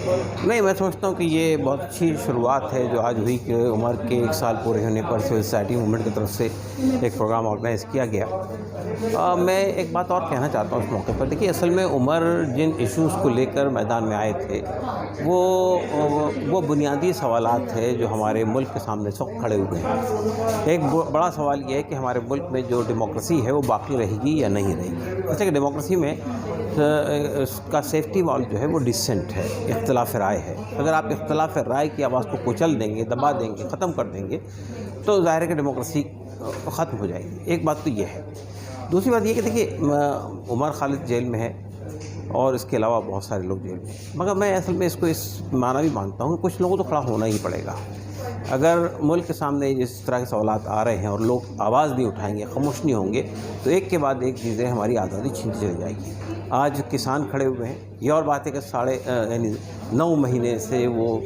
نہیں، میں سمجھتا ہوں کہ یہ بہت اچھی شروعات ہے جو آج ہوئی کہ عمر کے 1 سال پورے ہونے پر سول سوسائٹی موومنٹ کی طرف سے ایک پروگرام آرگنائز کیا گیا۔ میں ایک بات اور کہنا چاہتا ہوں اس موقع پر، دیکھیے اصل میں عمر جن ایشوز کو لے کر میدان میں آئے تھے وہ بنیادی سوالات ہیں جو ہمارے ملک کے سامنے اس وقت کھڑے ہوئے ہیں۔ ایک بڑا سوال یہ ہے کہ ہمارے ملک میں جو ڈیموکریسی ہے وہ باقی رہے گی یا نہیں رہے گی۔ جیسے کہ ڈیموکریسی میں اس کا سیفٹی وال جو ہے وہ ڈسینٹ ہے، اختلاف رائے ہے۔ اگر آپ اختلاف رائے کی آواز کو کچل دیں گے، دبا دیں گے، ختم کر دیں گے تو ظاہر ہے کہ ڈیموکریسی ختم ہو جائے گی۔ ایک بات تو یہ ہے۔ دوسری بات یہ کہ دیکھیے عمر خالد جیل میں ہے اور اس کے علاوہ بہت سارے لوگ جیل میں ہیں، مگر میں اصل میں اس کو اس معنی بھی مانتا ہوں کہ کچھ لوگوں کو تو کھڑا ہونا ہی پڑے گا۔ اگر ملک کے سامنے اس طرح کے سوالات آ رہے ہیں اور لوگ آواز نہیں اٹھائیں گے، خاموش نہیں ہوں گے، تو ایک کے بعد ایک چیزیں ہماری آزادی چھینتی چلی جائے گی۔ آج کسان کھڑے ہوئے ہیں، یہ اور بات ہے کہ 9 مہینے سے وہ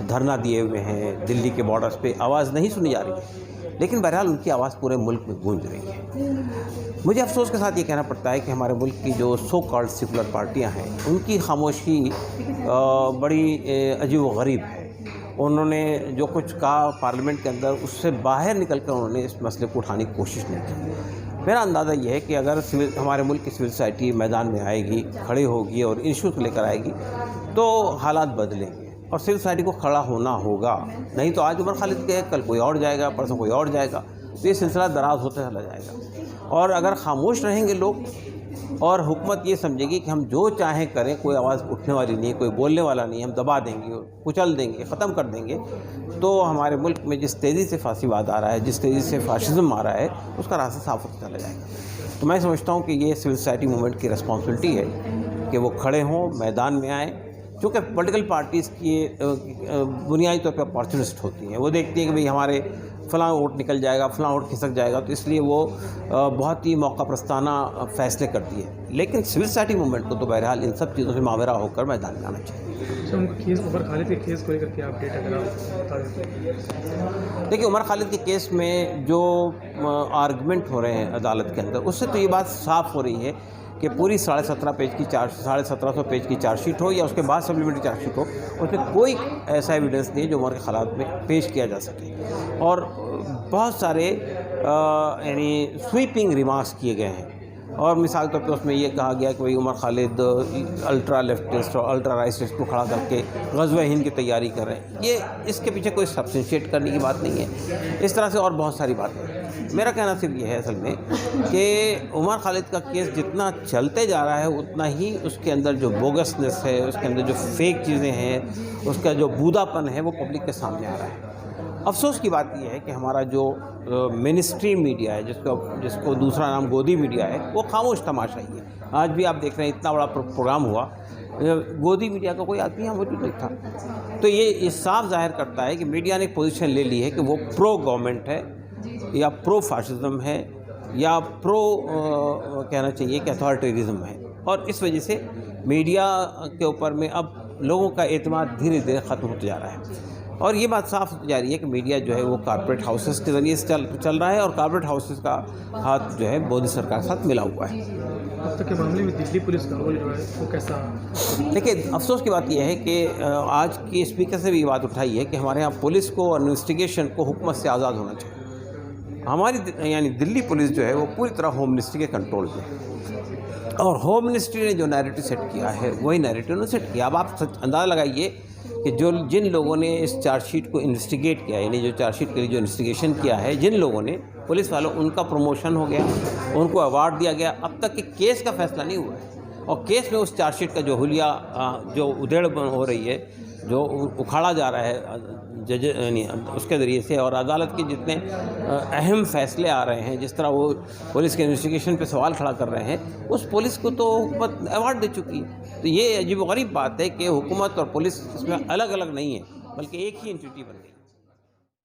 دھرنا دیے ہوئے ہیں دلی کے بارڈرز پہ، آواز نہیں سنی جا رہی، لیکن بہرحال ان کی آواز پورے ملک میں گونج رہی ہے۔ مجھے افسوس کے ساتھ یہ کہنا پڑتا ہے کہ ہمارے ملک کی جو سو کالڈ سیکولر پارٹیاں ہیں ان کی خاموشی بڑی عجیب و غریب ہے۔ انہوں نے جو کچھ کہا پارلیمنٹ کے اندر، اس سے باہر نکل کر انہوں نے اس مسئلے کو اٹھانے کی کوشش نہیں کی۔ میرا اندازہ یہ ہے کہ اگر ہمارے ملک کی سول سوسائٹی میدان میں آئے گی، کھڑی ہوگی اور ایشوز کو لے کر آئے گی تو حالات بدلیں گے اور سول سوسائٹی کو کھڑا ہونا ہوگا۔ نہیں تو آج عمر خالد کے کل کوئی اور جائے گا، پرسوں کوئی اور جائے گا، تو یہ سلسلہ دراز ہوتا چلا جائے گا۔ اور اگر خاموش رہیں گے لوگ اور حکومت یہ سمجھے گی کہ ہم جو چاہیں کریں، کوئی آواز اٹھنے والی نہیں ہے، کوئی بولنے والا نہیں ہے، ہم دبا دیں گے، کچل دیں گے، ختم کر دیں گے، تو ہمارے ملک میں جس تیزی سے فاسیواد آ رہا ہے، جس تیزی سے فاشزم آ رہا ہے، اس کا راستہ صاف ہوتا چلا جائے گا۔ تو میں سمجھتا ہوں کہ یہ سول سوسائٹی موومنٹ کی رسپانسبلٹی ہے کہ وہ کھڑے ہوں، میدان میں آئیں، چونکہ پولیٹیکل پارٹیز کی بنیادی طور پہ اپارچونسٹ ہوتی ہیں۔ وہ دیکھتی ہیں کہ بھئی ہمارے فلاں ووٹ نکل جائے گا، فلاں ووٹ کھسک جائے گا، تو اس لیے وہ بہت ہی موقع پرستانہ فیصلے کرتی ہے۔ لیکن سول سوسائٹی موومنٹ کو تو بہرحال ان سب چیزوں سے ماورا ہو کر میدان میں آنا چاہیے۔ عمر خالد کے کیس کو لے کر کے اپڈیٹ اگر آپ بتا دیں۔ دیکھیے عمر خالد کے کیس میں جو آرگومنٹ ہو رہے ہیں عدالت کے اندر، اس سے تو یہ بات صاف ہو رہی ہے کہ پوری 17.5 پیج کی 1750 پیج کی چارج شیٹ ہو یا اس کے بعد سپلیمنٹری چارج شیٹ ہو، اس میں کوئی ایسا ایویڈنس نہیں ہے جو عمر کے خلاف میں پیش کیا جا سکے۔ اور بہت سارے یعنی سویپنگ ریمارکس کیے گئے ہیں، اور مثال کے طور پہ اس میں یہ کہا گیا کہ بھئی عمر خالد الٹرا لیفٹسٹ اور الٹرا رائٹسٹ کو کھڑا کر کے غزوہ ہند کی تیاری کر رہے ہیں۔ یہ اس کے پیچھے کوئی سبسٹینشیٹ کرنے کی بات نہیں ہے۔ اس طرح سے اور بہت ساری باتیں ہیں۔ میرا کہنا صرف یہ ہے اصل میں کہ عمر خالد کا کیس جتنا چلتے جا رہا ہے اتنا ہی اس کے اندر جو بوگسنس ہے، اس کے اندر جو فیک چیزیں ہیں، اس کا جو بودا پن ہے وہ پبلک کے سامنے آ رہا ہے۔ افسوس کی بات یہ ہے کہ ہمارا جو مینسٹریم میڈیا ہے، جس کو دوسرا نام گودی میڈیا ہے، وہ خاموش تماشائی ہے۔ آج بھی آپ دیکھ رہے ہیں اتنا بڑا پروگرام ہوا، گودی میڈیا کا کوئی آدمی یہاں موجود نہیں تھا۔ تو یہ صاف ظاہر کرتا ہے کہ میڈیا نے ایک پوزیشن لے لی ہے کہ وہ پرو گورنمنٹ ہے یا پرو فاشزم ہے یا پرو کہنا چاہیے کہ اتھارٹیرزم ہے، اور اس وجہ سے میڈیا کے اوپر میں اب لوگوں کا اعتماد دھیرے دھیرے ختم ہوتا جا رہا ہے۔ اور یہ بات صاف ہوتی جا رہی ہے کہ میڈیا جو ہے وہ کارپوریٹ ہاؤسز کے ذریعے سے چل رہا ہے، اور کارپوریٹ ہاؤسز کا ہاتھ جو ہے مودی سرکار کے ساتھ ملا ہوا ہے۔ اب تک کے معاملے میں دلی پولیس کا رول جو ہے وہ کیسا؟ دیکھیے افسوس کی بات یہ ہے کہ آج کی اسپیکر سے بھی یہ بات اٹھائی ہے کہ ہمارے یہاں پولیس کو اور انویسٹیگیشن کو حکومت سے آزاد ہونا چاہیے۔ ہماری یعنی دلی پولیس جو ہے وہ پوری طرح ہوم منسٹری کے کنٹرول میں ہے، اور ہوم منسٹری نے جو نیریٹو سیٹ کیا ہے وہی نیریٹو نے سیٹ کیا۔ اب آپ اندازہ لگائیے کہ جن لوگوں نے اس چارج شیٹ کو انویسٹیگیٹ کیا، یعنی جو چارج شیٹ کے لیے جو انویسٹیگیشن کیا ہے، جن لوگوں نے، پولیس والوں، ان کا پروموشن ہو گیا، ان کو ایوارڈ دیا گیا، اب تک کہ کیس کا فیصلہ نہیں ہوا ہے، اور کیس میں اس چارج شیٹ کا جو حلیہ جو ادھیڑ ہو رہی ہے، جو اکھاڑا جا رہا ہے جج یعنی اس کے ذریعے سے، اور عدالت کے جتنے اہم فیصلے آ رہے ہیں، جس طرح وہ پولیس کے انویسٹیگیشن پہ سوال کھڑا کر رہے ہیں، اس پولیس کو تو حکومت ایوارڈ دے چکی ہے۔ تو یہ عجیب و غریب بات ہے کہ حکومت اور پولیس اس میں الگ الگ نہیں ہے، بلکہ ایک ہی انٹیٹی بن گئی۔